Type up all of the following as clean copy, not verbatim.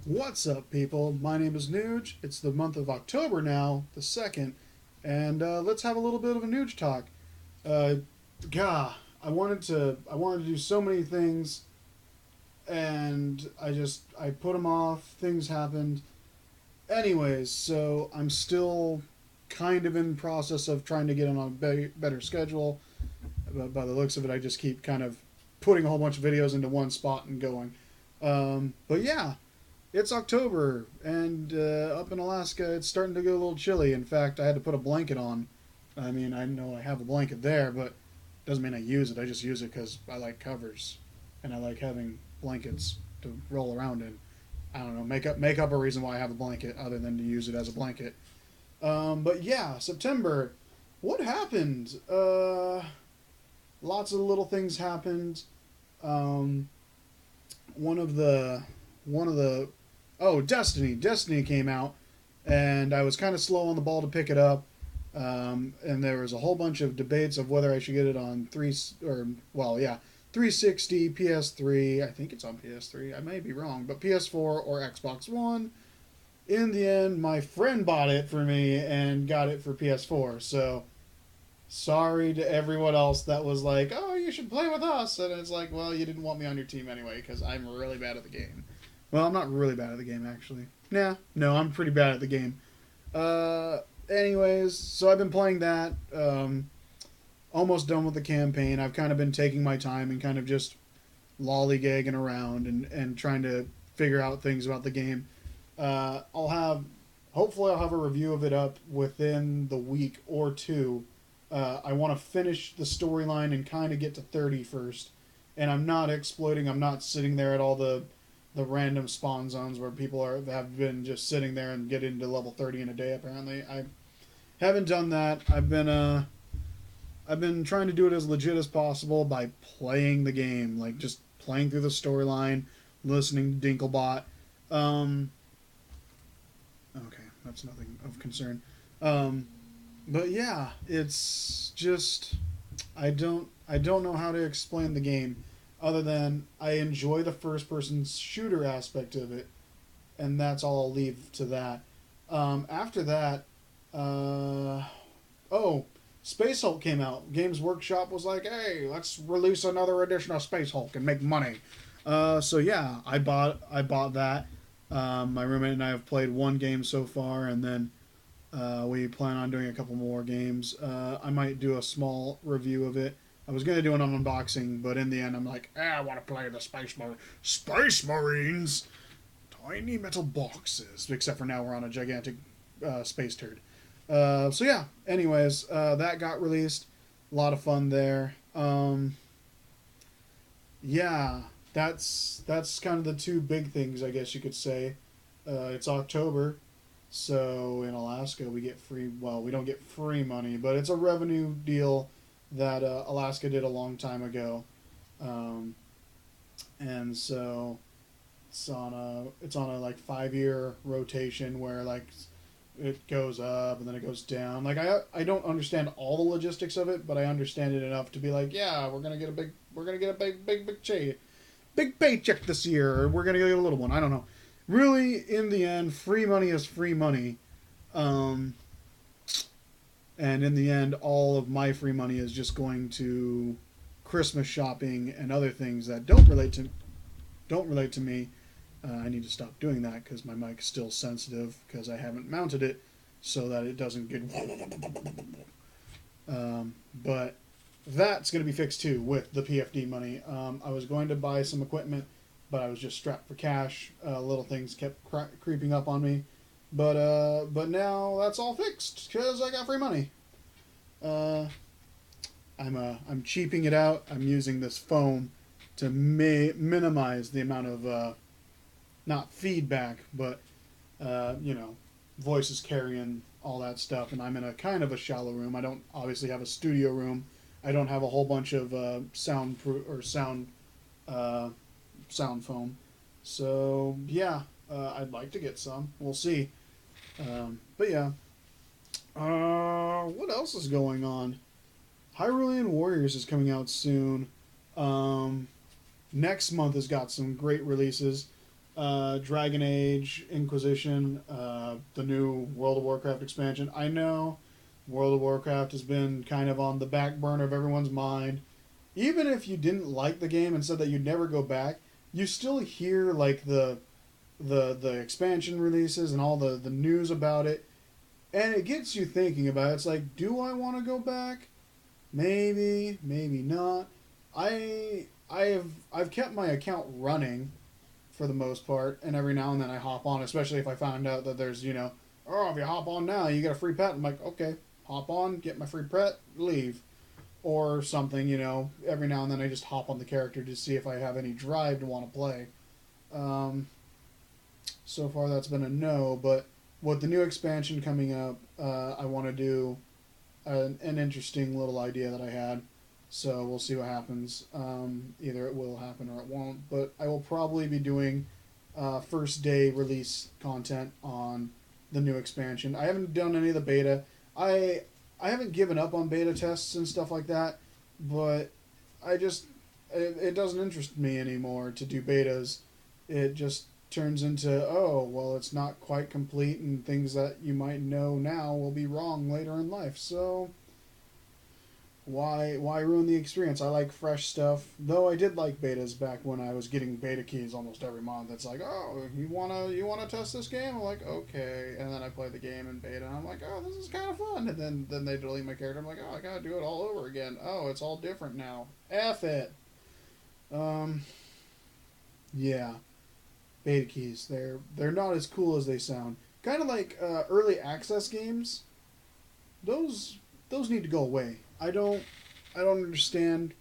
What's up, people? My name is NooJ. It's the month of October now, the 2nd, and let's have a little bit of a NooJ talk. Uh, Gah, I wanted to do so many things, and I put them off. Things happened. Anyways, so I'm still kind of in process of trying to get on a better schedule. But by the looks of it, I just keep kind of putting a whole bunch of videos into one spot and going. But yeah, it's October, and up in Alaska, it's starting to get a little chilly. In fact, I had to put a blanket on. I mean, I know I have a blanket there, but doesn't mean I use it. I just use it because I like covers, and I like having blankets to roll around in. I don't know, make up a reason why I have a blanket other than to use it as a blanket. But yeah, September. What happened? Lots of little things happened. Um, one of the one of the oh, Destiny came out, and I was kind of slow on the ball to pick it up. And there was a whole bunch of debates of whether I should get it on 360, PS3. I think it's on PS3. I may be wrong, but PS4 or Xbox One. In the end, my friend bought it for me and got it for PS4. So sorry to everyone else that was like, "Oh, you should play with us," and it's like, well, you didn't want me on your team anyway because I'm really bad at the game. Well, I'm not really bad at the game actually. Nah, no, I'm pretty bad at the game. Uh, Anyways, so I've been playing that. Almost done with the campaign. I've kind of been taking my time and kind of just lollygagging around and trying to figure out things about the game. I'll have, hopefully, I'll have a review of it up within the week or two. I want to finish the storyline and kind of get to 30 first. And I'm not exploiting. I'm not sitting there at all the random spawn zones where people have been just sitting there and get into level 30 in a day. Apparently, I haven't done that. I've been trying to do it as legit as possible by playing the game, like just playing through the storyline, listening to Dinklebot. Um, okay, that's nothing of concern. Um, but yeah, it's just I don't know how to explain the game other than I enjoy the first person shooter aspect of it, and that's all I'll leave to that. After that, uh, oh, Space Hulk came out. Games Workshop was like, "Hey, let's release another edition of Space Hulk and make money." So yeah, I bought that. My roommate and I have played one game so far, and then we plan on doing a couple more games. I might do a small review of it. I was gonna do an unboxing, but in the end, I'm like, I want to play the Space Marines, tiny metal boxes. Except for now, we're on a gigantic space turd. So yeah. Anyways, that got released. A lot of fun there. Yeah, that's kind of the two big things I guess you could say. It's October, so in Alaska we get free. Well, we don't get free money, but it's a revenue deal that Alaska did a long time ago, um, and so it's on a like 5 year rotation where like it goes up and then it goes down. Like I don't understand all the logistics of it, but I understand it enough to be like, yeah, we're gonna get a big paycheck this year, or we're gonna get a little one. I don't know. Really, in the end, free money is free money, um, and in the end, all of my free money is just going to Christmas shopping and other things that don't relate to me. I need to stop doing that because my mic is still sensitive because I haven't mounted it so that it doesn't get. But that's going to be fixed too with the PFD money. I was going to buy some equipment, but I was just strapped for cash. Little things kept creeping up on me, but now that's all fixed because I got free money. Uh, I'm cheaping it out. I'm using this foam to minimize the amount of not feedback, but you know, voices carrying all that stuff. And I'm in a kind of a shallow room. I don't obviously have a studio room. I don't have a whole bunch of uh, sound foam. So yeah, I'd like to get some. We'll see. But yeah. What else is going on? Hyrulean Warriors is coming out soon. Um, Next month has got some great releases. Dragon Age, Inquisition, the new World of Warcraft expansion. I know World of Warcraft has been kind of on the back burner of everyone's mind. Even if you didn't like the game and said that you'd never go back, you still hear like the expansion releases and all the news about it, and it gets you thinking about it. It's like, do I want to go back? Maybe, maybe not. I've kept my account running for the most part, and every now and then I hop on, especially if I found out that there's, oh, if you hop on now, you get a free pet. I'm like, okay, hop on, get my free pet, leave. Or something, every now and then I just hop on the character to see if I have any drive to want to play. Um, so far that's been a no, but with the new expansion coming up, I want to do an interesting little idea that I had. So we'll see what happens. Either it will happen or it won't. But I will probably be doing first day release content on the new expansion. I haven't done any of the beta. I haven't given up on beta tests and stuff like that, but it doesn't interest me anymore to do betas. It just turns into, oh, well, it's not quite complete, and things that you might know now will be wrong later in life. So why ruin the experience? I like fresh stuff. Though I did like betas back when I was getting beta keys almost every month. It's like, oh, you wanna test this game? I'm like, okay. And then I play the game in beta and I'm like, oh, this is kind of fun. And then they delete my character. I'm like, oh, I gotta do it all over again. Oh, it's all different now. F it. Um yeah. Beta keys. They're not as cool as they sound. Kind of like early access games. Those need to go away. I don't understand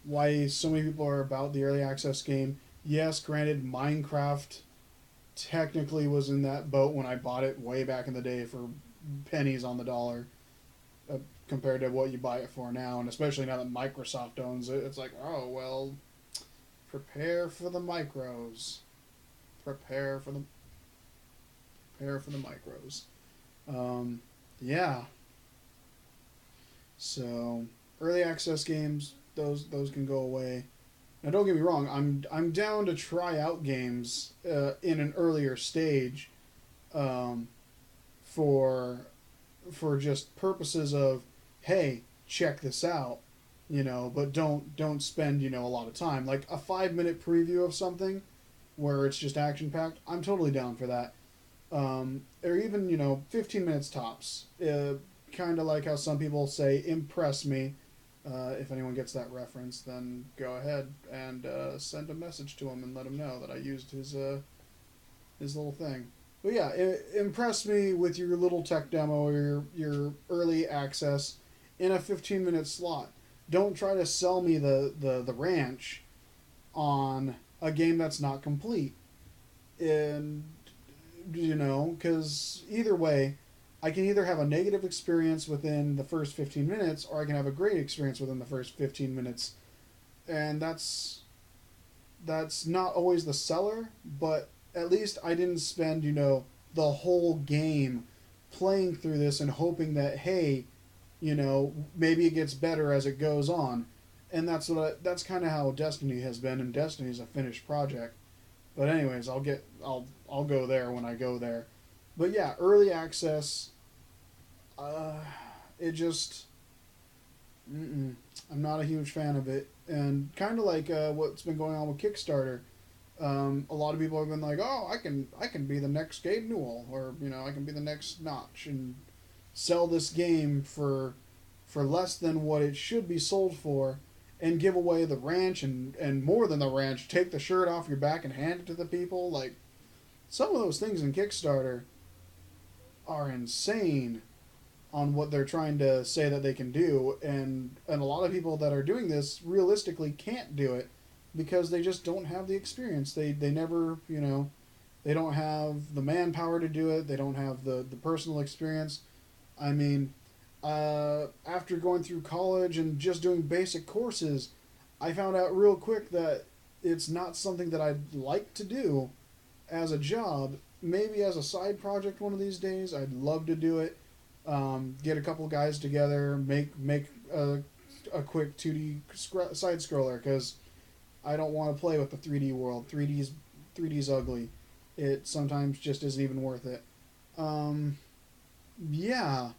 why so many people are about the early access game. Yes, granted, Minecraft technically was in that boat when I bought it way back in the day for pennies on the dollar, compared to what you buy it for now, and especially now that Microsoft owns it, it's like, oh well, prepare for the micros, prepare for the prepare for the micros. Yeah, so early access games, those can go away. Now, don't get me wrong. I'm down to try out games in an earlier stage, um, for just purposes of, hey, check this out, But don't spend a lot of time. Like a 5 minute preview of something, where it's just action packed. I'm totally down for that. Or even 15 minutes tops. Kind of like how some people say, impress me. If anyone gets that reference, then go ahead and send a message to him and let him know that I used his little thing. But yeah, impress me with your little tech demo or your early access in a 15-minute slot. Don't try to sell me the ranch on a game that's not complete. And, because either way, I can either have a negative experience within the first 15 minutes or I can have a great experience within the first 15 minutes. And that's not always the seller, but at least I didn't spend, the whole game playing through this and hoping that, hey, maybe it gets better as it goes on. And that's kind of how Destiny has been, and Destiny's a finished project. But anyways, I'll go there when I go there. But yeah, early access, it just, I'm not a huge fan of it. And kind of like what's been going on with Kickstarter, a lot of people have been like, oh, I can be the next Gabe Newell, or I can be the next Notch, and sell this game for less than what it should be sold for, and give away the ranch and more than the ranch, take the shirt off your back and hand it to the people. Like, some of those things in Kickstarter are insane on what they're trying to say that they can do, and a lot of people that are doing this realistically can't do it because they just don't have the experience. They never, they don't have the manpower to do it. They don't have the personal experience. I mean, after going through college and just doing basic courses, I found out real quick that it's not something that I'd like to do as a job. Maybe as a side project one of these days, I'd love to do it. Get a couple guys together, make a quick 2D side scroller, because I don't want to play with the 3D world. 3D's 3D's ugly. It sometimes just isn't even worth it. Um, yeah.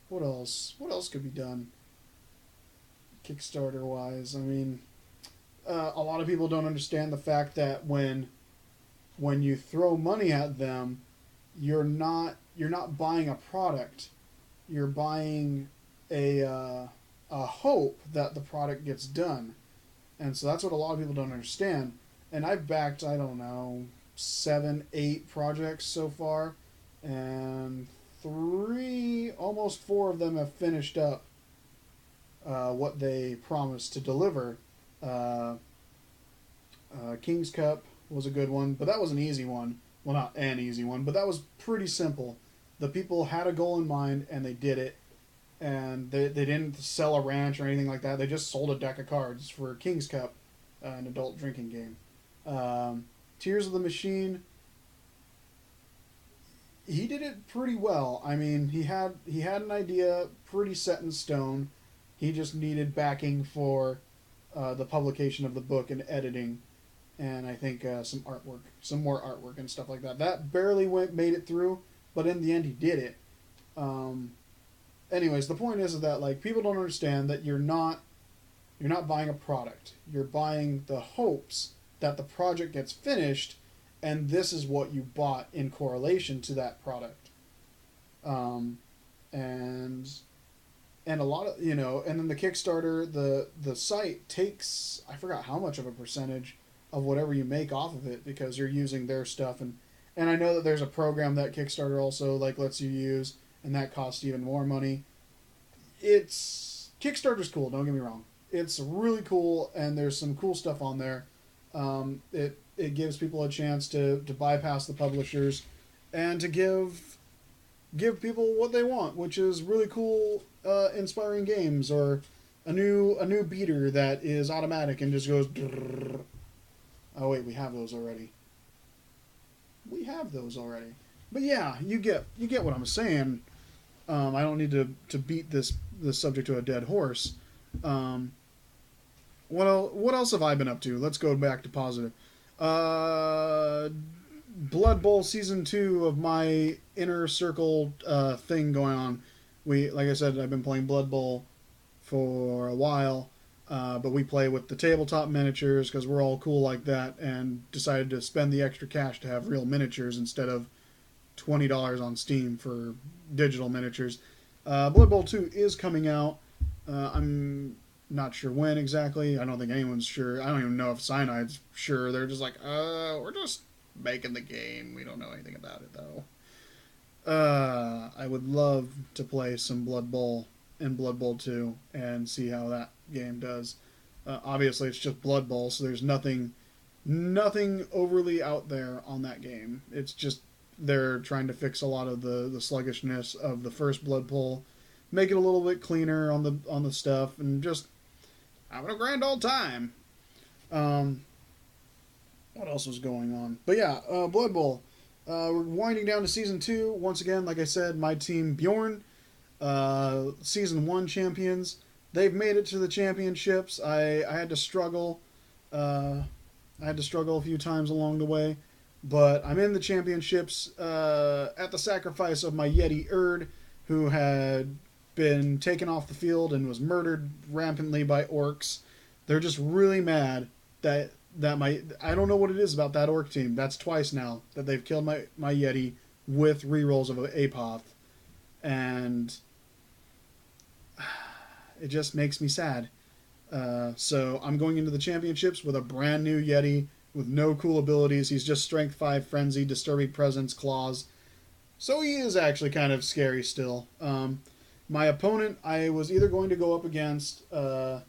What else? What else could be done Kickstarter wise? I mean, a lot of people don't understand the fact that when you throw money at them, you're not buying a product. You're buying a hope that the product gets done, and so that's what a lot of people don't understand. And I've backed, I don't know, 7, 8 projects so far, and 3, almost 4 of them have finished up what they promised to deliver. Uh, King's Cup was a good one, but that was an easy one. Well, not an easy one, but that was pretty simple. The people had a goal in mind and they did it. And they didn't sell a ranch or anything like that. They just sold a deck of cards for King's Cup, an adult drinking game. Tears of the Machine, he did it pretty well. I mean, he had an idea pretty set in stone. He just needed backing for the publication of the book and editing, and I think some more artwork and stuff like that. That barely made it through, but in the end, he did it. Anyways, the point is that like people don't understand that you're not buying a product. You're buying the hopes that the project gets finished, and this is what you bought in correlation to that product. And and a lot of and then the Kickstarter, the site takes, I forgot how much of a percentage of whatever you make off of it, because you're using their stuff. And I know that there's a program that Kickstarter also like lets you use, and that costs even more money. Kickstarter's cool, don't get me wrong. It's really cool, and there's some cool stuff on there. It gives people a chance to bypass the publishers and to give people what they want, which is really cool, inspiring games, or a new beater that is automatic and just goes. Drrrr. Oh wait, we have those already. But yeah, you get what I'm saying. I don't need to beat this subject to a dead horse. What else have I been up to? Let's go back to positive. Blood Bowl Season 2 of my inner circle thing going on. Like I said, I've been playing Blood Bowl for a while, but we play with the tabletop miniatures because we're all cool like that, and decided to spend the extra cash to have real miniatures instead of $20 on Steam for digital miniatures. Blood Bowl 2 is coming out. I'm not sure when exactly. I don't think anyone's sure. I don't even know if Cyanide's sure. They're just like, we're just making the game. We don't know anything about it, though. I would love to play some Blood Bowl and Blood Bowl 2 and see how that game does. Obviously, it's just Blood Bowl, so there's nothing overly out there on that game. It's just they're trying to fix a lot of the sluggishness of the first Blood Bowl, make it a little bit cleaner on the stuff, and just having a grand old time. What else was going on? But yeah, Blood Bowl. We're winding down to Season 2. Once again, like I said, my team Bjorn, Season 1 champions. They've made it to the championships. I had to struggle. I had to struggle a few times along the way. But I'm in the championships at the sacrifice of my Yeti Erd, who had been taken off the field and was murdered rampantly by orcs. They're just really mad that I don't know what it is about that orc team. That's twice now that they've killed my Yeti with rerolls of Apoth. And it just makes me sad. So I'm going into the championships with a brand new Yeti with no cool abilities. He's just Strength 5, Frenzy, Disturbing Presence, Claws. So he is actually kind of scary still. My opponent, I was either going to go up against the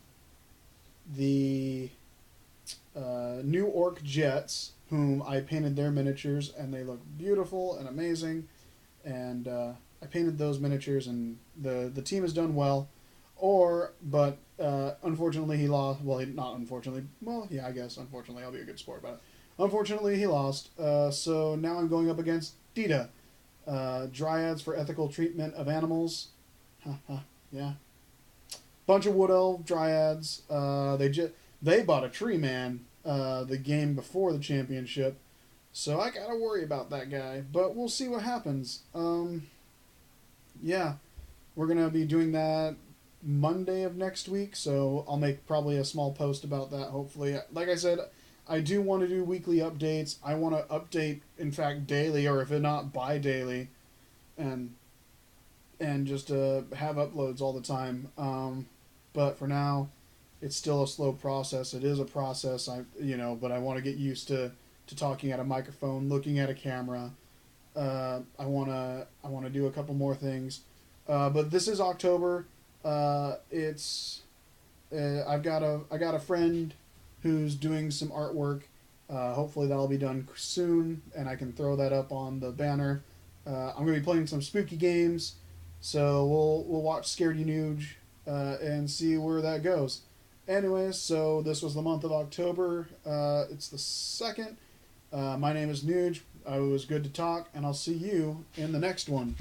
New Orc Jets, whom I painted their miniatures, and they look beautiful and amazing. And I painted those miniatures, and the team has done well. But unfortunately he lost. Well, not unfortunately. Well, yeah, I guess unfortunately. I'll be a good sport about it. Unfortunately, he lost. So now I'm going up against Dita. Dryads for ethical treatment of animals. Yeah. Bunch of Wood Elf Dryads. They bought a Tree Man the game before the championship. So I gotta worry about that guy, but we'll see what happens. Yeah, we're gonna be doing that Monday of next week, so I'll make probably a small post about that. Hopefully, like I said, I do want to do weekly updates. I want to update, in fact, daily, or if not bi-daily, and just have uploads all the time. But for now, it's still a slow process. It is a process. But I want to get used to talking at a microphone, looking at a camera. I wanna do a couple more things, but this is October. It's I got a friend who's doing some artwork. Hopefully that'll be done soon, and I can throw that up on the banner. I'm gonna be playing some spooky games, so we'll watch Scared You NooJ and see where that goes. Anyways, so this was the month of October. It's the 2nd. My name is NooJ. It was good to talk, and I'll see you in the next one.